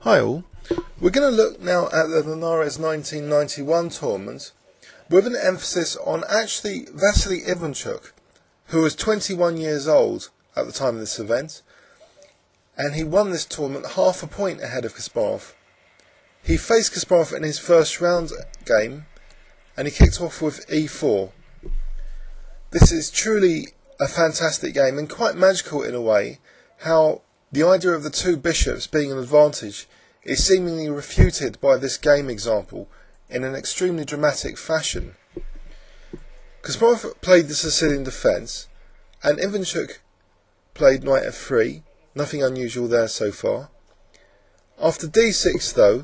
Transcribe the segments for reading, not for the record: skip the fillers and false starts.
Hi all, we're going to look now at the Linares 1991 tournament with an emphasis on actually Vassily Ivanchuk, who was 21 years old at the time of this event, and he won this tournament half a point ahead of Kasparov. He faced Kasparov in his first round game and he kicked off with e4. This is truly a fantastic game and quite magical in a way, how the idea of the two bishops being an advantage is seemingly refuted by this game example in an extremely dramatic fashion. Kasparov played the Sicilian defence and Ivanchuk played knight f3, nothing unusual there so far. After d6 though,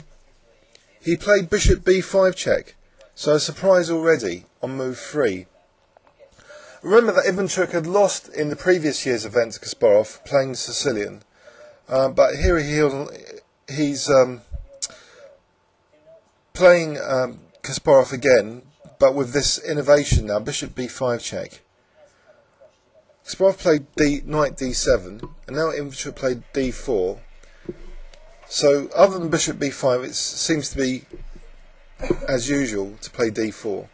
he played bishop b5 check, so a surprise already on move 3. Remember that Ivanchuk had lost in the previous year's event to Kasparov playing the Sicilian. But here he's playing Kasparov again, but with this innovation now, bishop b5 check. Kasparov played knight d7, and now Ivanchuk played d4. So other than bishop b5, it seems to be as usual to play d4.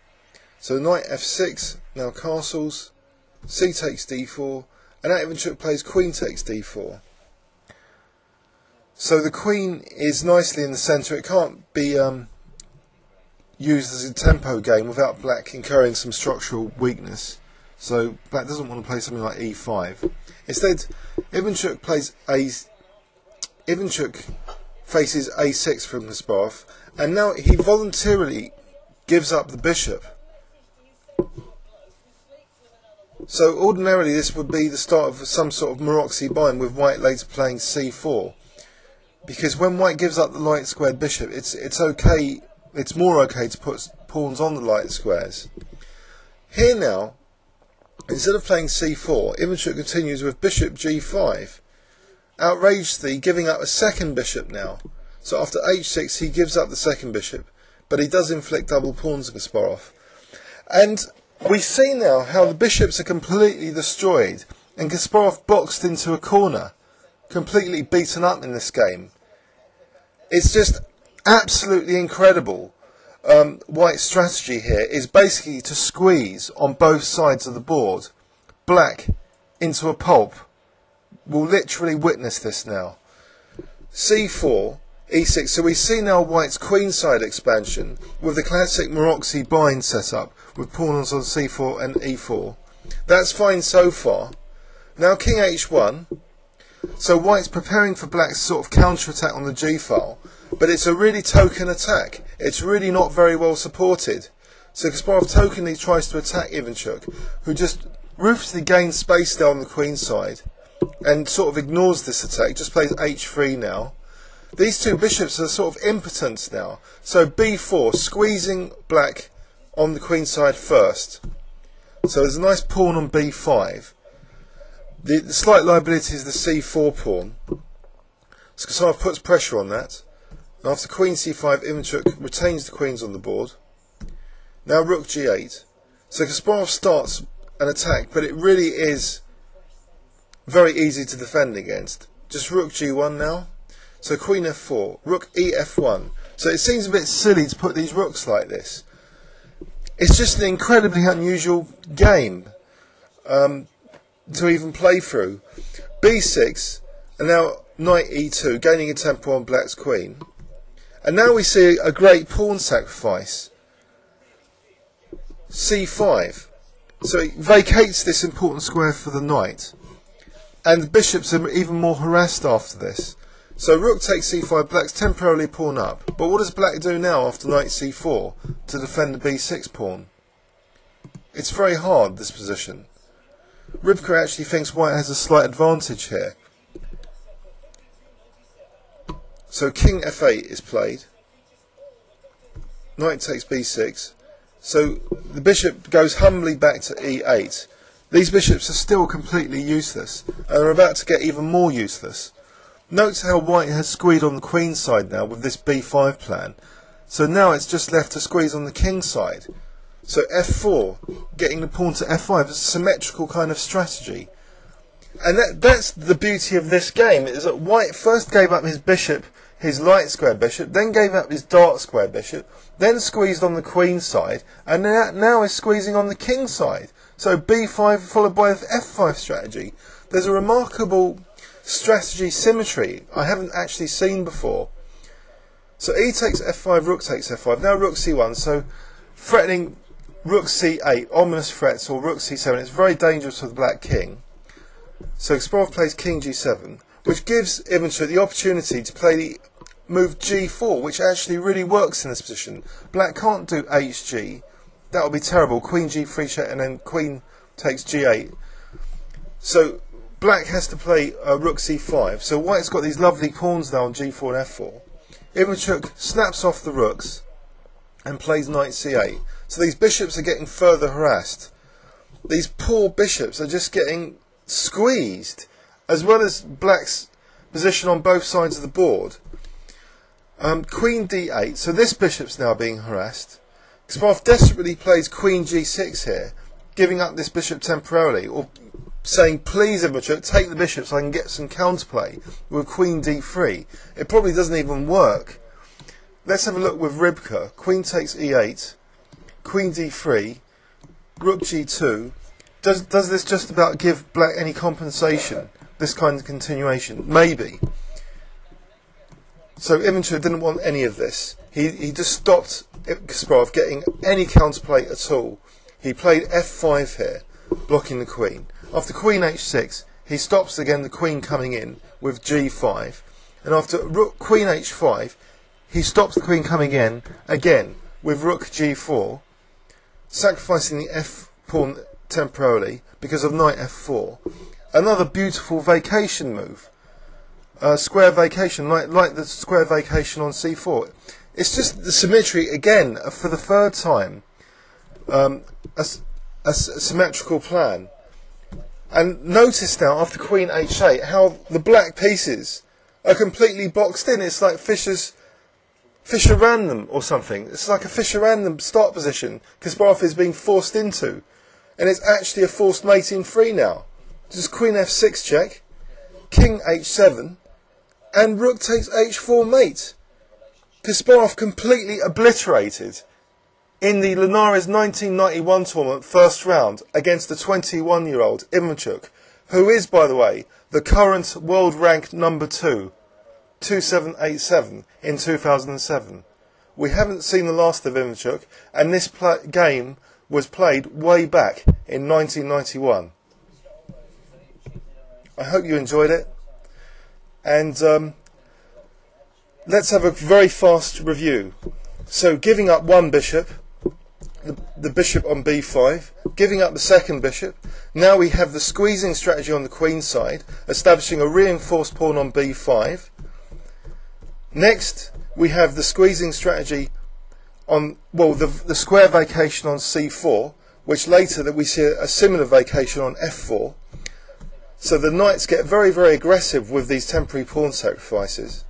So knight f6, now castles, c takes d4, and now Ivanchuk plays queen takes d4. So the queen is nicely in the centre. It can't be used as a tempo game without black incurring some structural weakness. So black doesn't want to play something like e5. Instead, Ivanchuk faces a6 from Kasparov, and now he voluntarily gives up the bishop. So ordinarily this would be the start of some sort of Maroczy bind, with white later playing c4. Because when white gives up the light squared bishop, it's okay. It's more okay to put pawns on the light squares. Here now, instead of playing c4, Ivanchuk continues with bishop g5, outrageously giving up a second bishop now. So after h6, he gives up the second bishop, but he does inflict double pawns on Kasparov. And we see now how the bishops are completely destroyed, and Kasparov boxed into a corner, completely beaten up in this game. It's just absolutely incredible. White's strategy here is basically to squeeze on both sides of the board. Black into a pulp. We'll literally witness this now. c4, e6. So we see now White's queenside expansion with the classic Maroczy bind set up with pawns on c4 and e4. That's fine so far. Now king h1. So White's preparing for Black's sort of counter-attack on the g-file, but it's a really token attack. It's really not very well supported. So Kasparov tokenly tries to attack Ivanchuk, who just ruthlessly gains space down the queen side and sort of ignores this attack, just plays h3 now. These two bishops are sort of impotent now. So b4, squeezing Black on the queen side first. So there's a nice pawn on b5. The slight liability is the c4 pawn. So Kasparov puts pressure on that. And after queen c5, Ivanchuk retains the queens on the board. Now rook g8. So Kasparov starts an attack, but it really is very easy to defend against. Just rook g1 now. So queen f4, rook ef1. So it seems a bit silly to put these rooks like this. It's just an incredibly unusual game to even play through. b6, and now knight e2, gaining a tempo on Black's queen. And now we see a great pawn sacrifice. c5. So it vacates this important square for the knight. And the bishops are even more harassed after this. So rook takes c5, Black's temporarily pawn up. But what does Black do now after knight c4 to defend the b6 pawn? It's very hard, this position. Rybka actually thinks White has a slight advantage here. So king f8 is played. Knight takes b6. So the bishop goes humbly back to e8. These bishops are still completely useless and are about to get even more useless. Note how White has squeezed on the queen side now with this b5 plan. So now it's just left to squeeze on the king side. So f4, getting the pawn to f5, is a symmetrical kind of strategy. And that's the beauty of this game, is that White first gave up his bishop his light square bishop, then gave up his dark square bishop, then squeezed on the queen side, and now is squeezing on the king side. So b5 followed by the f5 strategy. There's a remarkable strategy symmetry I haven't actually seen before. So e takes f5, rook takes f5. Now rook c1, so threatening rook c8, ominous threats, or rook c7. It's very dangerous for the black king. So Kasparov plays king g7, which gives Ivanchuk the opportunity to play the move g4, which actually really works in this position. Black can't do hg. That would be terrible. Queen g3 check, and then queen takes g8. So black has to play rook c5. So white's got these lovely pawns now on g4 and f4. Ivanchuk snaps off the rooks and plays knight c8. So these bishops are getting further harassed. These poor bishops are just getting squeezed, as well as black's position on both sides of the board. Queen d8. So this bishop's now being harassed. Kasparov desperately plays queen g6 here, giving up this bishop temporarily, or saying, please Ivanchuk, take the bishop so I can get some counterplay with queen d3. It probably doesn't even work. Let's have a look with Rybka. Queen takes e8, queen d3, rook g2. Does this just about give black any compensation, this kind of continuation? Maybe. So Ivanchuk didn't want any of this. He just stopped Kasparov getting any counterplay at all. He played f5 here, blocking the queen. After queen h6, he stops again the queen coming in with g5. And after queen h5, he stops the queen coming in again with rook g4, sacrificing the f pawn temporarily because of knight f4. Another beautiful vacation move. Square vacation, like the square vacation on c4. It's just the symmetry again for the third time. A symmetrical plan. And notice now after queen h8 how the black pieces are completely boxed in. It's like Fischer random or something. It's like a Fischer random start position Kasparov is being forced into. And it's actually a forced mate in 3 now. Just queen f6 check, king h7, and rook takes h4 mate. Kasparov completely obliterated in the Linares 1991 tournament first round against the 21-year-old Ivanchuk, who is, by the way, the current world rank number 2, 2787 in 2007. We haven't seen the last of Ivanchuk, and this game was played way back in 1991. I hope you enjoyed it, and let's have a very fast review. So giving up one bishop, the bishop on b5, giving up the second bishop. Now we have the squeezing strategy on the queen side, establishing a reinforced pawn on b5. Next we have the squeezing strategy on, well, the square vacation on c4, which later that we see a similar vacation on f4. So the knights get very, very aggressive with these temporary pawn sacrifices.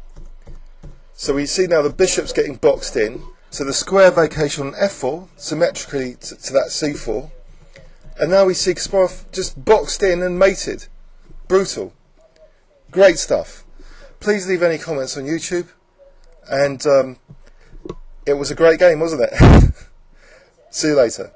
So we see now the bishop's getting boxed in. So the square vacation on f4, symmetrically to that c4. And now we see Kasparov just boxed in and mated. Brutal. Great stuff. Please leave any comments on YouTube. And it was a great game, wasn't it? See you later.